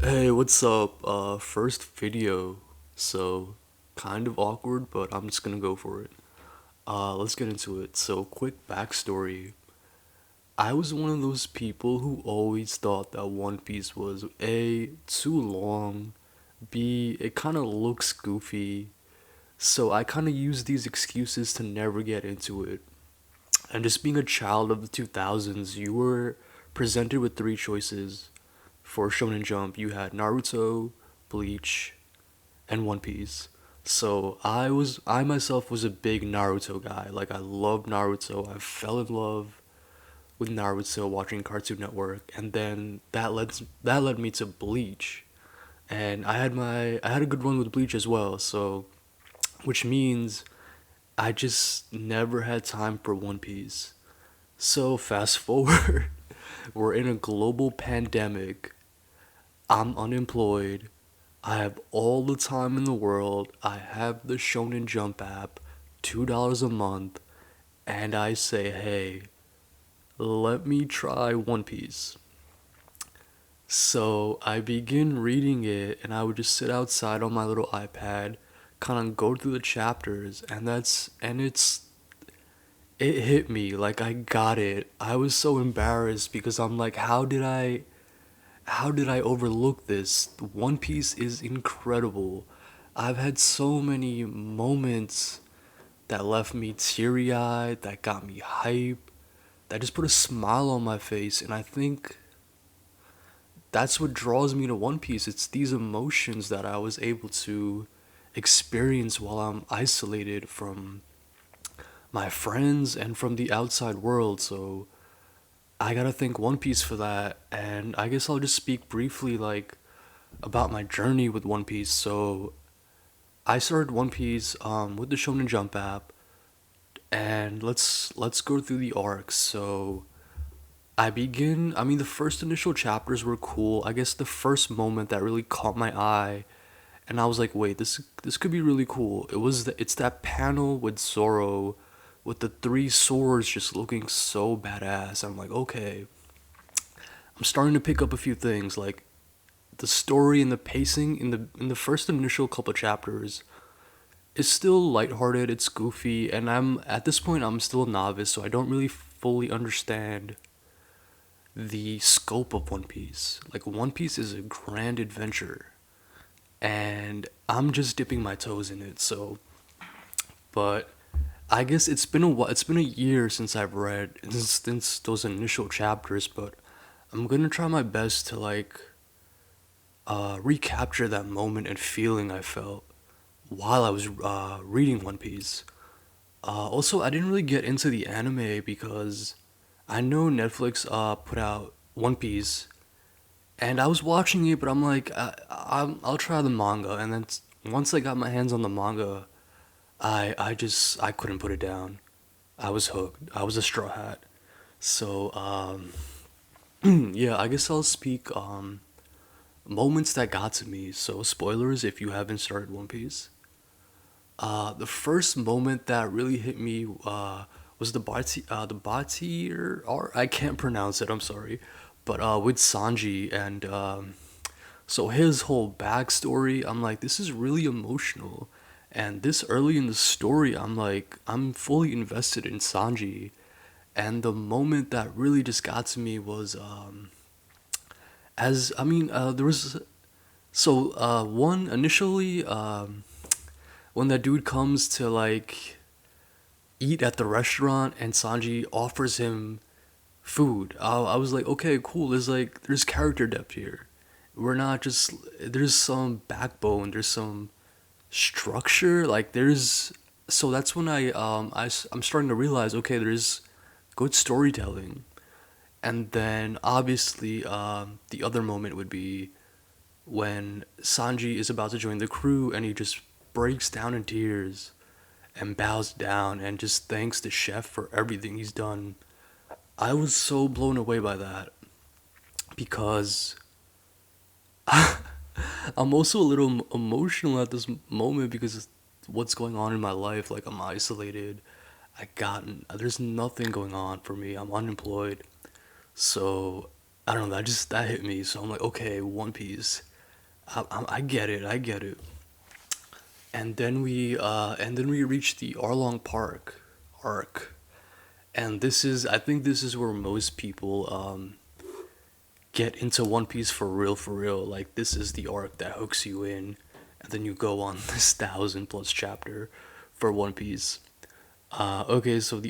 Hey, what's up? First video, so kind of awkward, but I'm just gonna go for it. Let's get into it. So, quick backstory. I was one of those people who always thought that One Piece was A, too long, B, it kind of looks goofy, so I kind of used these excuses to never get into it. And just being a child of the 2000s, you were presented with three choices for Shonen Jump. You had Naruto, Bleach, and One Piece. So I myself was a big Naruto guy. Like I loved Naruto. I fell in love with Naruto watching Cartoon Network, and then that led me to Bleach. And I had a good run with Bleach as well. So which means I just never had time for One Piece. So fast forward, we're in a global pandemic. I'm unemployed. I have all the time in the world. I have the Shonen Jump app, $2 a month, and I say, hey, let me try One Piece. So I begin reading it, and I would just sit outside on my little iPad, kind of go through the chapters, it hit me like I got it. I was so embarrassed because I'm like, how did I overlook this? One Piece is incredible. I've had so many moments that left me teary eyed, that got me hype, that just put a smile on my face, and I think that's what draws me to One Piece. It's these emotions that I was able to experience while I'm isolated from my friends and from the outside world. So I gotta thank One Piece for that, and I guess I'll just speak briefly about my journey with One Piece. So I started One Piece with the Shonen Jump app, and let's go through the arcs. So I mean, the first initial chapters were cool. I guess the first moment that really caught my eye, and I was like, wait, this could be really cool. It's that panel with Zoro, with the three swords just looking so badass. I'm like, okay, I'm starting to pick up a few things like the story and the pacing in the first initial couple chapters is still lighthearted, it's goofy, and I'm at this point I'm still a novice, so I don't really fully understand the scope of One Piece. Like One Piece is a grand adventure, and I'm just dipping my toes in it. So, but I guess it's been a year since I've read since those initial chapters, but I'm gonna try my best to recapture that moment and feeling I felt while I was reading One Piece. Also, I didn't really get into the anime because I know Netflix put out One Piece, and I was watching it, but I'm like, I'll try the manga, and then once I got my hands on the manga, I couldn't put it down. I was hooked. I was a straw hat. So yeah, I guess I'll speak moments that got to me. So spoilers if you haven't started One Piece. The first moment that really hit me was the Bati or I can't pronounce it. I'm sorry, but with Sanji and so his whole backstory, I'm like, this is really emotional, and this early in the story, I'm like, I'm fully invested in Sanji, and the moment that really just got to me was as I mean, there was one initially when that dude comes to eat at the restaurant and Sanji offers him food. I was like, okay, cool. There's character depth here. We're not just there's some backbone. There's some structure. So that's when I'm starting to realize, okay, there's good storytelling. And then obviously the other moment would be when Sanji is about to join the crew and he just breaks down in tears and bows down and just thanks the chef for everything he's done. I was so blown away by that because I'm also a little emotional at this moment because of what's going on in my life. Like I'm isolated. There's nothing going on for me. I'm unemployed. So I don't know. That hit me. So I'm like, okay, One Piece. I get it, I get it. And then we reach the Arlong Park arc, and I think this is where most people get into One Piece for real, for real. Like this is the arc that hooks you in, and then you go on this 1,000 plus chapter for One Piece. Okay, so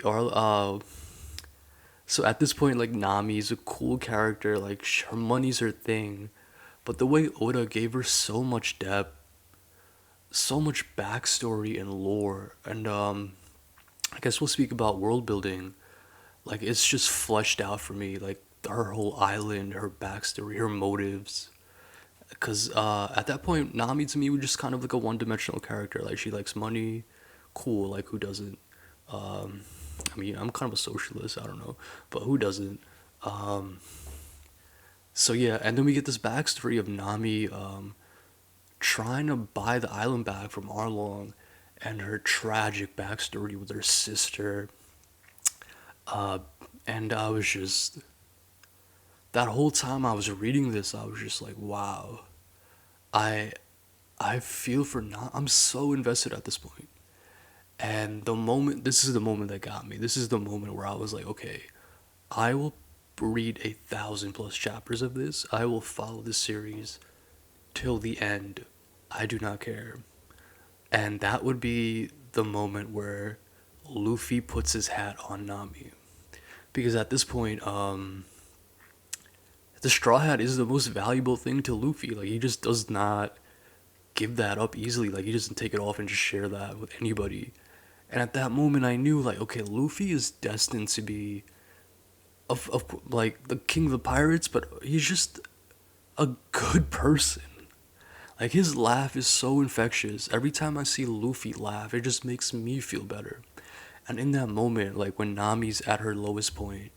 so at this point, like Nami's a cool character. Like her money's her thing, but the way Oda gave her so much depth, so much backstory and lore, and I guess we'll speak about world building. Like it's just fleshed out for me. Like her whole island, her backstory, her motives. Because at that point, Nami to me was just kind of like a one-dimensional character. Like she likes money, cool. Like who doesn't? Um, I mean, I'm kind of a socialist. I don't know, but who doesn't? Um, so yeah, and then we get this backstory of Nami trying to buy the island back from Arlong, and her tragic backstory with her sister. Uh, and I was just that whole time I was reading this, I was just like, wow, I I feel for not. I'm so invested at this point. And this is the moment that got me. This is the moment where I was like, okay, I will read 1,000 plus chapters of this. I will follow this series till the end. I do not care. And that would be the moment where Luffy puts his hat on Nami. Because at this point, the Straw Hat is the most valuable thing to Luffy. Like, he just does not give that up easily. Like, he doesn't take it off and just share that with anybody. And at that moment, I knew, like, okay, Luffy is destined to be, like, the king of the pirates, but he's just a good person. Like, his laugh is so infectious. Every time I see Luffy laugh, it just makes me feel better. And in that moment, like, when Nami's at her lowest point,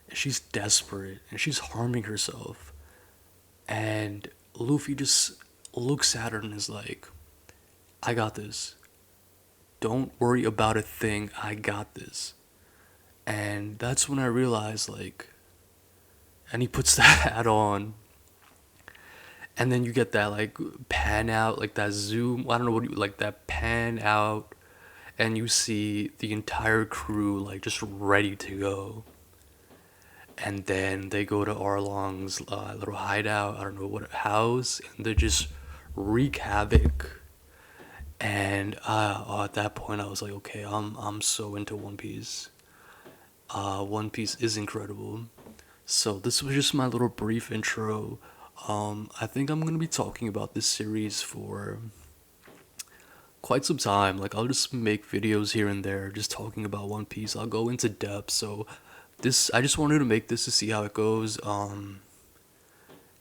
and she's desperate, and she's harming herself, and Luffy just looks at her and is like, I got this. Don't worry about a thing. I got this. And that's when I realized, like, and he puts that hat on. And then you get that, like, pan out, like, that zoom. I don't know what you, like, that pan out. And you see the entire crew, like, just ready to go. And then they go to Arlong's little hideout. I don't know what house. And they just wreak havoc. And at that point, I was like, okay, I'm so into One Piece. One Piece is incredible. So this was just my little brief intro. I think I'm gonna be talking about this series for quite some time. Like I'll just make videos here and there, just talking about One Piece. I'll go into depth. So this, I just wanted to make this to see how it goes.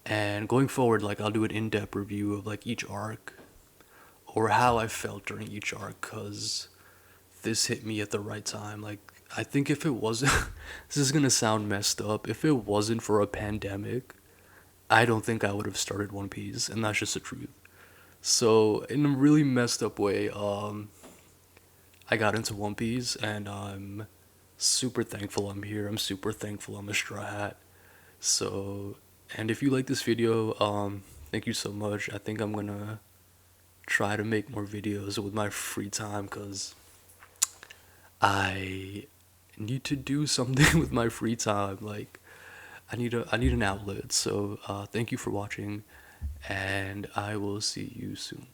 And going forward, like I'll do an in-depth review of like each arc or how I felt during each arc, cause this hit me at the right time. Like I think if it wasn't, this is gonna sound messed up. If it wasn't for a pandemic, I don't think I would have started One Piece, and that's just the truth. So in a really messed up way, I got into One Piece, and I'm super thankful I'm here. I'm super thankful I'm a Straw Hat. So, and if you like this video, thank you so much. I think I'm gonna try to make more videos with my free time, cause I need to do something with my free time. Like I need an outlet. So thank you for watching, and I will see you soon.